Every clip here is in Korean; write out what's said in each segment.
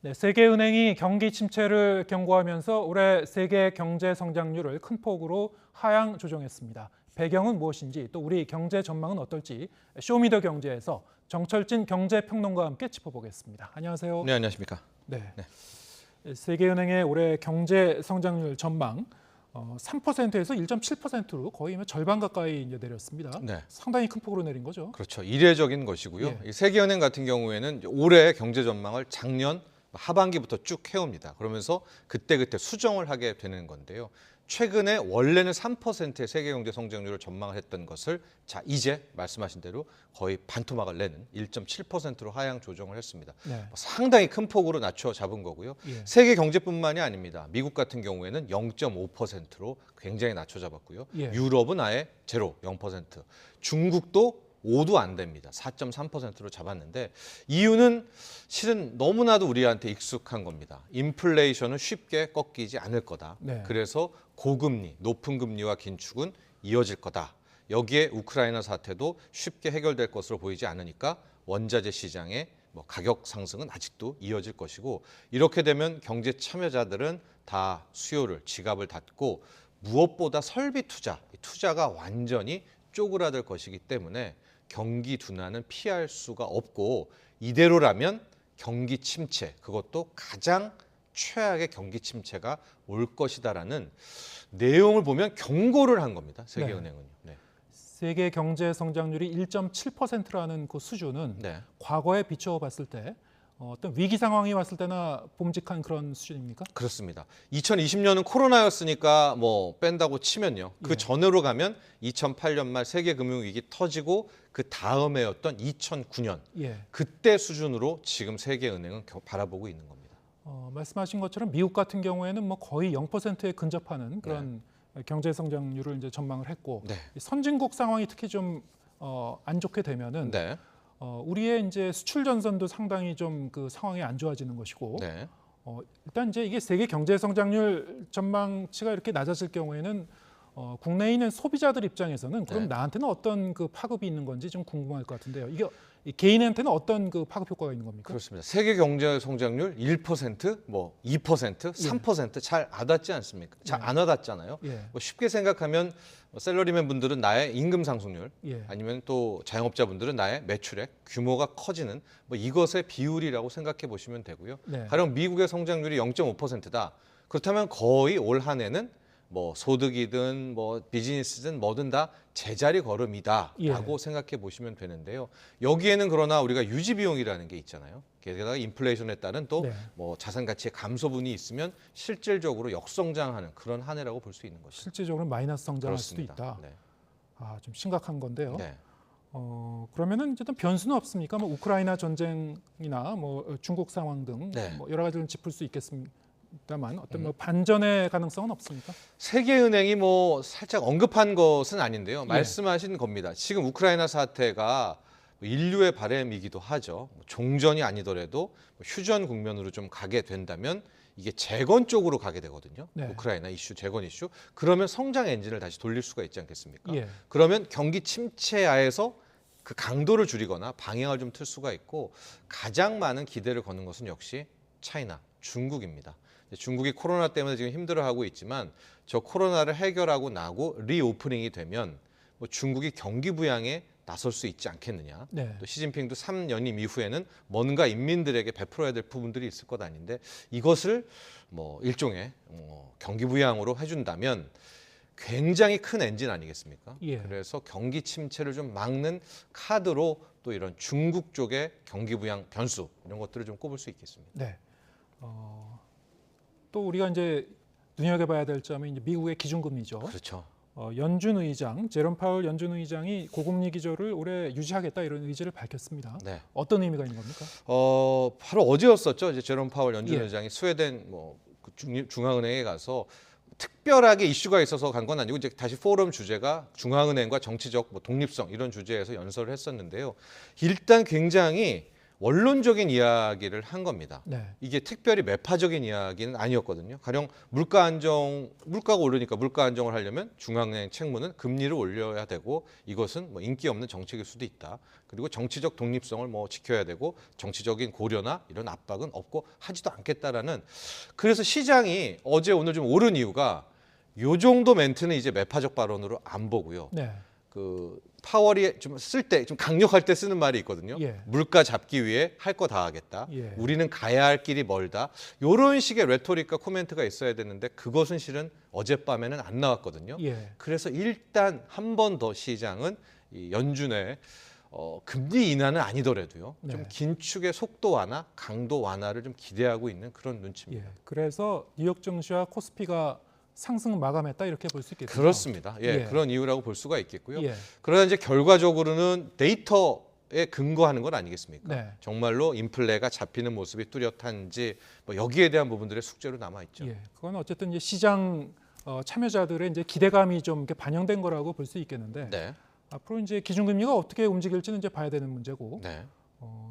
네, 세계은행이 경기 침체를 경고하면서 올해 세계 경제 성장률을 큰 폭으로 하향 조정했습니다. 배경은 무엇인지 또 우리 경제 전망은 어떨지 쇼미더 경제에서 정철진 경제평론가와 함께 짚어보겠습니다. 안녕하세요. 네, 안녕하십니까. 네, 네. 세계은행의 올해 경제 성장률 전망 3%에서 1.7%로 거의 절반 가까이 이제 내렸습니다. 네. 상당히 큰 폭으로 내린 거죠. 그렇죠. 이례적인 것이고요. 예. 이 세계은행 같은 경우에는 올해 경제 전망을 작년 하반기부터 쭉 해옵니다. 그러면서 그때그때 수정을 하게 되는 건데요. 최근에 원래는 3%의 세계 경제 성장률을 전망을 했던 것을 이제 말씀하신 대로 거의 반토막을 내는 1.7%로 하향 조정을 했습니다. 네. 상당히 큰 폭으로 낮춰 잡은 거고요. 예. 세계 경제뿐만이 아닙니다. 미국 같은 경우에는 0.5%로 굉장히 낮춰 잡았고요. 예. 유럽은 아예 제로, 0%. 중국도 5도 안 됩니다. 4.3%로 잡았는데 이유는 실은 너무나도 우리한테 익숙한 겁니다. 인플레이션은 쉽게 꺾이지 않을 거다. 네. 그래서 고금리, 높은 금리와 긴축은 이어질 거다. 여기에 우크라이나 사태도 쉽게 해결될 것으로 보이지 않으니까 원자재 시장의 가격 상승은 아직도 이어질 것이고, 이렇게 되면 경제 참여자들은 다 수요를, 지갑을 닫고 무엇보다 설비 투자가 완전히 쪼그라들 것이기 때문에 경기 둔화는 피할 수가 없고, 이대로라면 경기 침체, 그것도 가장 최악의 경기 침체가 올 것이다라는 내용을 보면 경고를 한 겁니다. 세계은행은요. 네. 세계 경제 성장률이 1.7%라는 그 수준은 네. 과거에 비춰봤을 때 어떤 위기 상황이 왔을 때나 봄직한 그런 수준입니까? 그렇습니다. 2020년은 코로나였으니까 뺀다고 치면요. 그 예. 전으로 가면 2008년 말 세계 금융 위기 터지고 그 다음해였던 2009년 예. 그때 수준으로 지금 세계은행은 바라보고 있는 겁니다. 말씀하신 것처럼 미국 같은 경우에는 거의 0%에 근접하는 그런 경제 성장률을 이제 전망을 했고, 네. 이 선진국 상황이 특히 좀 안 좋게 되면은 네. 우리의 이제 수출 전선도 상당히 좀 그 상황이 안 좋아지는 것이고, 네. 일단 이제 이게 세계 경제 성장률 전망치가 이렇게 낮아질 경우에는 국내에 있는 소비자들 입장에서는 그럼 네. 나한테는 어떤 그 파급이 있는 건지 좀 궁금할 것 같은데요. 이게 이 개인한테는 어떤 그 파급 효과가 있는 겁니까? 그렇습니다. 세계 경제 성장률 1%, 2%, 3% 잘 안 왔지 않습니까? 잘 안 와닿잖아요. 예. 쉽게 생각하면 샐러리맨 분들은 나의 임금 상승률, 예. 아니면 또 자영업자분들은 나의 매출액 규모가 커지는 이것의 비율이라고 생각해 보시면 되고요. 네. 가령 미국의 성장률이 0.5%다. 그렇다면 거의 올 한 해는 소득이든 비즈니스든 뭐든 다 제자리 걸음이다라고 생각해 보시면 되는데요. 여기에는 그러나 우리가 유지 비용이라는 게 있잖아요. 게다가 인플레이션에 따른 또 네. 자산 가치의 감소분이 있으면 실질적으로 역성장하는 그런 한 해라고 볼 수 있는 것이죠. 실질적으로 마이너스 성장할 그렇습니다. 수도 있다. 네. 좀 심각한 건데요. 네. 그러면은 어쨌든 변수는 없습니까? 우크라이나 전쟁이나 중국 상황 등 네. 여러 가지를 짚을 수 있겠습니다만 어떤 반전의 가능성은 없습니까? 세계은행이 살짝 언급한 것은 아닌데요. 말씀하신 겁니다. 지금 우크라이나 사태가 인류의 바람이기도 하죠. 종전이 아니더라도 휴전 국면으로 좀 가게 된다면 이게 재건 쪽으로 가게 되거든요. 네. 우크라이나 이슈, 재건 이슈. 그러면 성장 엔진을 다시 돌릴 수가 있지 않겠습니까? 예. 그러면 경기 침체하에서 그 강도를 줄이거나 방향을 좀 틀 수가 있고, 가장 많은 기대를 거는 것은 역시 차이나, 중국입니다. 중국이 코로나 때문에 지금 힘들어하고 있지만 저 코로나를 해결하고 나고 리오프닝이 되면 중국이 경기 부양에 나설 수 있지 않겠느냐. 네. 또 시진핑도 3연임 이후에는 뭔가 인민들에게 베풀어야 될 부분들이 있을 것 아닌데, 이것을 일종의 경기 부양으로 해준다면 굉장히 큰 엔진 아니겠습니까? 예. 그래서 경기 침체를 좀 막는 카드로 또 이런 중국 쪽의 경기 부양 변수 이런 것들을 좀 꼽을 수 있겠습니다. 네. 또 우리가 이제 눈여겨봐야 될 점이 이제 미국의 기준금리죠. 그렇죠. 연준 의장 제롬 파월 연준 의장이 고금리 기조를 올해 유지하겠다 이런 의지를 밝혔습니다. 네. 어떤 의미가 있는 겁니까? 바로 어제였었죠. 이제 제롬 파월 연준 예. 의장이 스웨덴 중앙은행에 가서 특별하게 이슈가 있어서 간 건 아니고 이제 다시 포럼 주제가 중앙은행과 정치적 독립성 이런 주제에서 연설을 했었는데요. 일단 굉장히 원론적인 이야기를 한 겁니다. 네. 이게 특별히 매파적인 이야기는 아니었거든요. 가령 물가가 오르니까 물가 안정을 하려면 중앙은행 책무는 금리를 올려야 되고 이것은 뭐 인기 없는 정책일 수도 있다. 그리고 정치적 독립성을 뭐 지켜야 되고 정치적인 고려나 이런 압박은 없고 하지도 않겠다라는 그래서 시장이 어제 오늘 좀 오른 이유가 요 정도 멘트는 이제 매파적 발언으로 안 보고요. 네. 그 파월이 좀 쓸 때 좀 강력할 때 쓰는 말이 있거든요. 예. 물가 잡기 위해 할 거 다 하겠다. 예. 우리는 가야 할 길이 멀다. 이런 식의 레토릭과 코멘트가 있어야 되는데 그것은 실은 어젯밤에는 안 나왔거든요. 예. 그래서 일단 한 번 더 시장은 이 연준의 금리 인하는 아니더라도요. 네. 좀 긴축의 속도 완화, 강도 완화를 좀 기대하고 있는 그런 눈치입니다. 예. 그래서 뉴욕 증시와 코스피가 상승 마감했다 이렇게 볼 수 있겠죠. 그렇습니다. 예, 예. 그런 이유라고 볼 수가 있겠고요. 예. 그러나 이제 결과적으로는 데이터에 근거하는 건 아니겠습니까? 네. 정말로 인플레가 잡히는 모습이 뚜렷한지 뭐 여기에 대한 부분들의 숙제로 남아 있죠. 예. 그건 어쨌든 이제 시장 참여자들의 이제 기대감이 좀 이렇게 반영된 거라고 볼 수 있겠는데 네, 앞으로 이제 기준금리가 어떻게 움직일지는 이제 봐야 되는 문제고 네,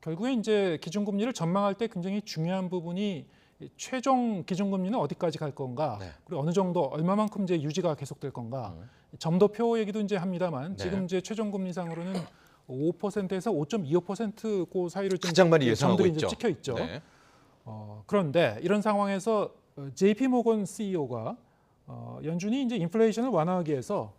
결국에 이제 기준금리를 전망할 때 굉장히 중요한 부분이 이 최종 기준금리는 어디까지 갈 건가 네. 그리고 어느 정도 얼마만큼 이제 유지가 계속될 건가 점도표 얘기도 이제 합니다만 네. 지금 이제 최종 금리상으로는 5%에서 5.25%그 사이를 좀 가장 많이 예상하고 점들이 있죠. 이제 찍혀 있죠. 네. 그런데 이런 상황에서 JP 모건 CEO가 연준이 이제 인플레이션을 완화하기 위해서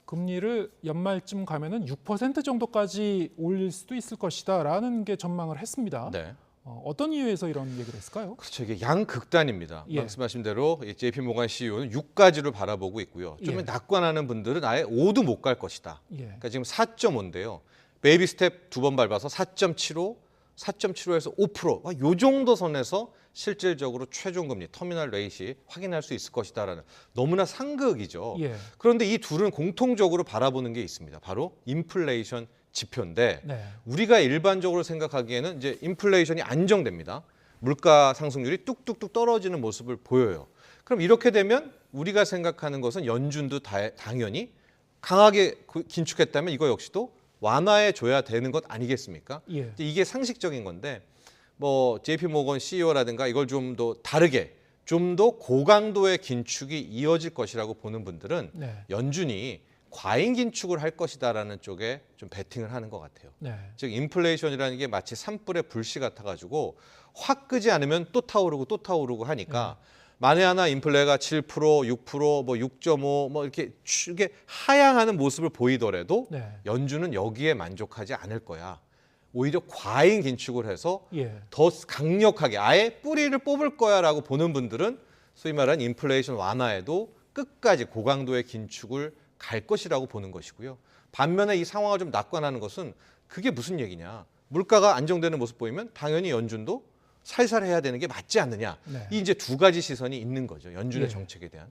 금리를 연말쯤 가면은 6% 정도까지 올릴 수도 있을 것이다라는 게 전망을 했습니다. 네. 어떤 이유에서 이런 얘기를 했을까요? 그렇죠. 이게 양극단입니다. 예. 말씀하신 대로 JP 모건 CEO는 6까지를 바라보고 있고요. 좀 예. 낙관하는 분들은 아예 5도 못 갈 것이다. 예. 그러니까 지금 4.5인데요. 베이비 스텝 2번 밟아서 4.75, 4.75에서 5%. 요 정도 선에서 실질적으로 최종 금리 터미널 레이시 확인할 수 있을 것이다라는 너무나 상극이죠. 예. 그런데 이 둘은 공통적으로 바라보는 게 있습니다. 바로 인플레이션 지표인데 네. 우리가 일반적으로 생각하기에는 이제 인플레이션이 안정됩니다. 물가 상승률이 뚝뚝뚝 떨어지는 모습을 보여요. 그럼 이렇게 되면 우리가 생각하는 것은 연준도 당연히 강하게 긴축했다면 이거 역시도 완화해 줘야 되는 것 아니겠습니까? 예. 이게 상식적인 건데 뭐 JP 모건 CEO라든가 이걸 좀 더 다르게 좀 더 고강도의 긴축이 이어질 것이라고 보는 분들은 네. 연준이 과잉 긴축을 할 것이다라는 쪽에 좀 베팅을 하는 것 같아요. 네. 즉 인플레이션이라는 게 마치 산불의 불씨 같아가지고 확 끄지 않으면 또 타오르고 하니까 만에 하나 인플레가 7%, 6%, 뭐 6.5, 뭐 이렇게 하향하는 모습을 보이더라도 네. 연준은 여기에 만족하지 않을 거야. 오히려 과잉 긴축을 해서 예. 더 강력하게 아예 뿌리를 뽑을 거야라고 보는 분들은 소위 말하는 인플레이션 완화에도 끝까지 고강도의 긴축을 갈 것이라고 보는 것이고요. 반면에 이 상황을 좀 낙관하는 것은 그게 무슨 얘기냐. 물가가 안정되는 모습 보이면 당연히 연준도 살살 해야 되는 게 맞지 않느냐. 네. 이 이제 두 가지 시선이 있는 거죠. 연준의 예. 정책에 대한.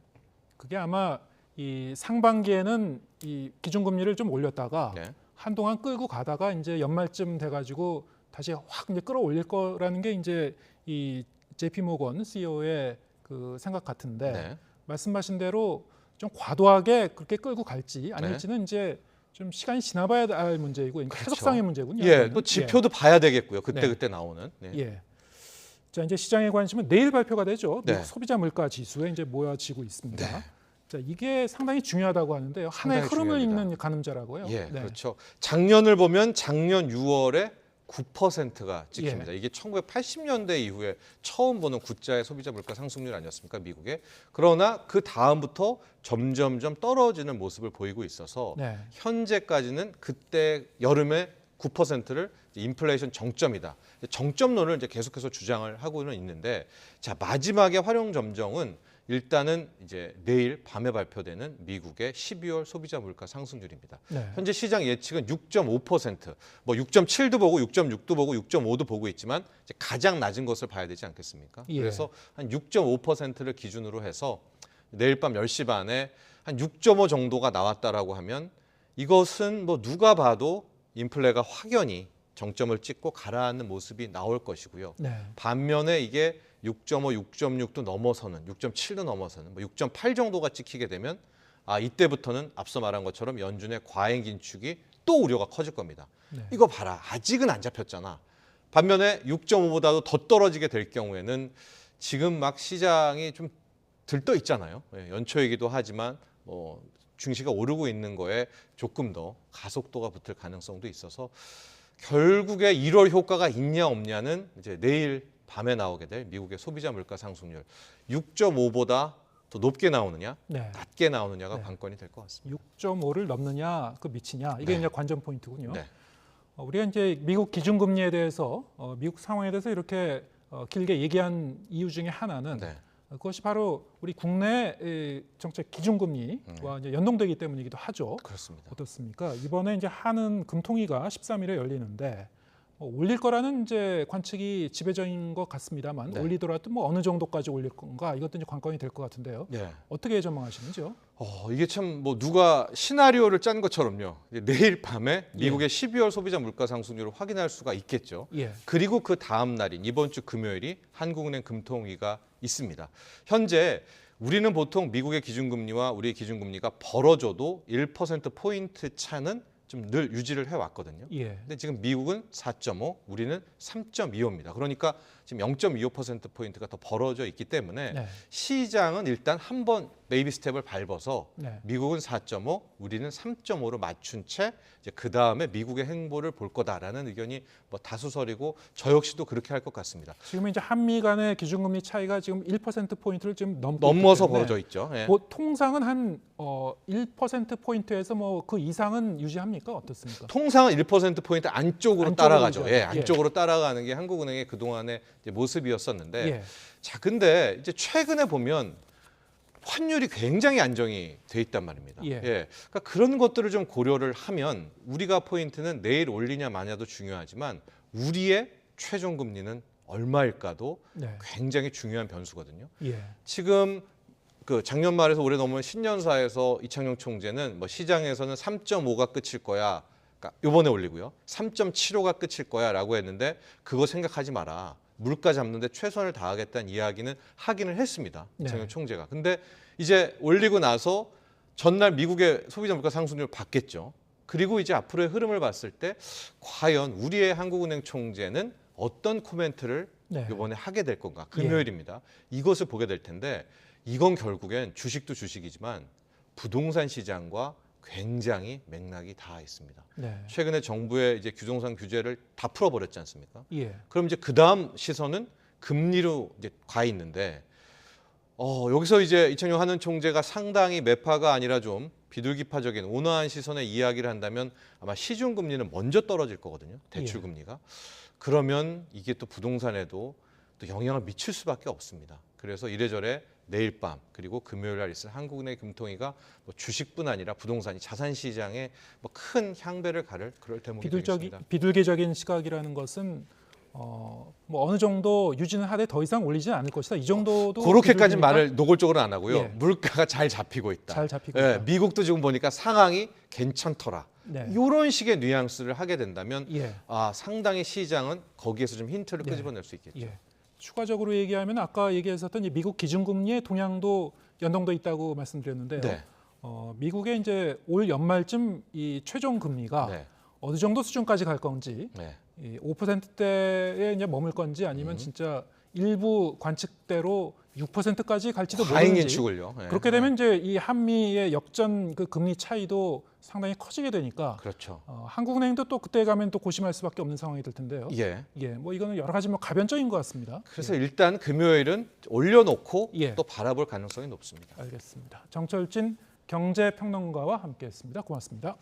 그게 아마 이 상반기에는 이 기준금리를 좀 올렸다가 네. 한동안 끌고 가다가 이제 연말쯤 돼가지고 다시 확 이제 끌어올릴 거라는 게 이제 이 JP 모건 CEO의 그 생각 같은데 네. 말씀하신 대로 좀 과도하게 그렇게 끌고 갈지 아닐지는 이제 좀 시간이 지나봐야 할 문제이고 그렇죠. 해석상의 문제군요. 예, 이거는. 또 지표도 봐야 되겠고요. 네. 그때 나오는. 네. 예. 자 이제 시장의 관심은 내일 발표가 되죠. 네. 미국 소비자 물가 지수에 이제 모여지고 있습니다. 네. 자 이게 상당히 중요하다고 하는데요. 하나의 상당히 흐름을 중요합니다. 읽는 가늠자라고요. 예, 네. 그렇죠. 작년을 보면 작년 6월에 9%가 찍힙니다. 예. 이게 1980년대 이후에 처음 보는 구자의 소비자 물가 상승률 아니었습니까, 미국에? 그러나 그 다음부터 점점점 떨어지는 모습을 보이고 있어서 네. 현재까지는 그때 여름에 9%를 인플레이션 정점이다. 정점론을 이제 계속해서 주장을 하고는 있는데, 자 마지막에 활용 점정은 일단은 이제 내일 밤에 발표되는 미국의 12월 소비자 물가 상승률입니다. 네. 현재 시장 예측은 6.5%, 뭐 6.7도 보고 6.6도 보고 6.5도 보고 있지만 이제 가장 낮은 것을 봐야 되지 않겠습니까? 예. 그래서 한 6.5%를 기준으로 해서 내일 밤 10시 반에 한 6.5 정도가 나왔다라고 하면 이것은 뭐 누가 봐도 인플레가 확연히 정점을 찍고 가라앉는 모습이 나올 것이고요. 네. 반면에 이게 6.5, 6.6도 넘어서는 6.7도 넘어서는 뭐 6.8 정도가 찍히게 되면 이때부터는 앞서 말한 것처럼 연준의 과잉 긴축이 또 우려가 커질 겁니다. 네. 이거 봐라. 아직은 안 잡혔잖아. 반면에 6.5보다도 더 떨어지게 될 경우에는 지금 막 시장이 좀 들떠 있잖아요. 예, 연초이기도 하지만 증시가 오르고 있는 거에 조금 더 가속도가 붙을 가능성도 있어서 결국에 1월 효과가 있냐 없냐는 이제 내일 밤에 나오게 될 미국의 소비자 물가 상승률 6.5보다 더 높게 나오느냐, 네. 낮게 나오느냐가 네. 관건이 될 것 같습니다. 6.5를 넘느냐, 그 미치냐 이게 네. 이제 관전 포인트군요. 네. 우리가 이제 미국 기준금리에 대해서 미국 상황에 대해서 이렇게 길게 얘기한 이유 중에 하나는 네. 그것이 바로 우리 국내 정책 기준금리와 이제 연동되기 때문이기도 하죠. 그렇습니다. 어떻습니까? 이번에 이제 한은 금통위가 13일에 열리는데 올릴 거라는 이제 관측이 지배적인 것 같습니다만 네. 올리더라도 뭐 어느 정도까지 올릴 건가 이것도 이제 관건이 될 것 같은데요. 네. 어떻게 전망하시는지요? 이게 참 뭐 누가 시나리오를 짠 것처럼요. 이제 내일 밤에 미국의 12월 소비자 물가 상승률을 확인할 수가 있겠죠. 예. 그리고 그 다음 날인 이번 주 금요일이 한국은행 금통위가 있습니다. 현재 우리는 보통 미국의 기준금리와 우리의 기준금리가 벌어져도 1%포인트 차는 좀 늘 유지를 해왔거든요. 예. 근데 지금 미국은 4.5, 우리는 3.25입니다. 그러니까 지금 0.25%포인트가 더 벌어져 있기 때문에 네. 시장은 일단 한번 베이비 스텝을 밟아서 네. 미국은 4.5, 우리는 3.5로 맞춘 채 이제 그 다음에 미국의 행보를 볼 거다라는 의견이 뭐 다수설이고 저 역시도 그렇게 할 것 같습니다. 지금 이제 한미 간의 기준금리 차이가 지금 1%포인트를 지금 넘고 넘어서 있기 때문에 벌어져 있죠. 예. 통상은 한 1%포인트에서 뭐 그 이상은 유지합니까? 어떻습니까? 통상은 1%포인트 안쪽으로 안쪽으로 따라가죠. 유지하죠. 예, 예. 안쪽으로 따라가는 게 한국은행의 그동안의 이제 모습이었었는데 예. 자, 근데 이제 최근에 보면 환율이 굉장히 안정이 돼 있단 말입니다. 예. 그러니까 그런 것들을 좀 고려를 하면 우리가 포인트는 내일 올리냐 마냐도 중요하지만 우리의 최종 금리는 얼마일까도 네. 굉장히 중요한 변수거든요. 예. 지금 그 작년 말에서 올해 넘은 신년사에서 이창용 총재는 뭐 시장에서는 3.5가 끝일 거야. 그러니까 이번에 올리고요. 3.75가 끝일 거야라고 했는데 그거 생각하지 마라. 물가 잡는데 최선을 다하겠다는 이야기는 하기는 했습니다. 네. 이창용 총재가. 근데 이제 올리고 나서 전날 미국의 소비자 물가 상승률을 봤겠죠. 그리고 이제 앞으로의 흐름을 봤을 때 과연 우리의 한국은행 총재는 어떤 코멘트를 네. 이번에 하게 될 건가? 금요일입니다. 이것을 보게 될 텐데 이건 결국엔 주식도 주식이지만 부동산 시장과 굉장히 맥락이 닿아 있습니다. 네. 최근에 정부의 이제 부동산 규제를 다 풀어버렸지 않습니까? 예. 그럼 이제 그 다음 시선은 금리로 이제 가 있는데 여기서 이제 이창용 한은 총재가 상당히 매파가 아니라 좀 비둘기파적인 온화한 시선의 이야기를 한다면 아마 시중 금리는 먼저 떨어질 거거든요. 대출 금리가. 그러면 이게 또 부동산에도 또 영향을 미칠 수밖에 없습니다. 그래서 이래저래 내일 밤 그리고 금요일 날 있을 한국은행 금통위가 뭐 주식뿐 아니라 부동산이 자산 시장에 뭐 큰 향배를 가를 그럴 대목이 되겠습니다. 비둘기적인 시각이라는 것은 뭐 어느 정도 유지는 하되 더 이상 올리지는 않을 것이다. 이 정도도 그렇게까지 비둘기니까 말을 노골적으로 안 하고요. 예. 물가가 잘 잡히고 있다. 잘 잡히고 예, 있다. 미국도 지금 보니까 상황이 괜찮더라. 네. 이런 식의 뉘앙스를 하게 된다면 예. 상당히 시장은 거기에서 좀 힌트를 네. 끄집어낼 수 있겠죠. 예. 추가적으로 얘기하면 아까 얘기했었던 이 미국 기준금리의 동향도 연동돼 있다고 말씀드렸는데요. 네. 미국의 이제 올 연말쯤 이 최종 금리가 네. 어느 정도 수준까지 갈 건지, 네. 이 5%대에 이제 머물 건지 아니면 진짜 일부 관측대로 6%까지 갈지도 과잉 모르는지. 예측을요. 예. 그렇게 되면 이제 이 한미의 역전 그 금리 차이도 상당히 커지게 되니까 그렇죠. 한국은행도 또 그때 가면 또 고심할 수밖에 없는 상황이 될 텐데요. 예. 예, 뭐 이거는 여러 가지 뭐 가변적인 것 같습니다. 그래서 일단 금요일은 올려놓고 예. 또 바라볼 가능성이 높습니다. 알겠습니다. 정철진 경제평론가와 함께했습니다. 고맙습니다.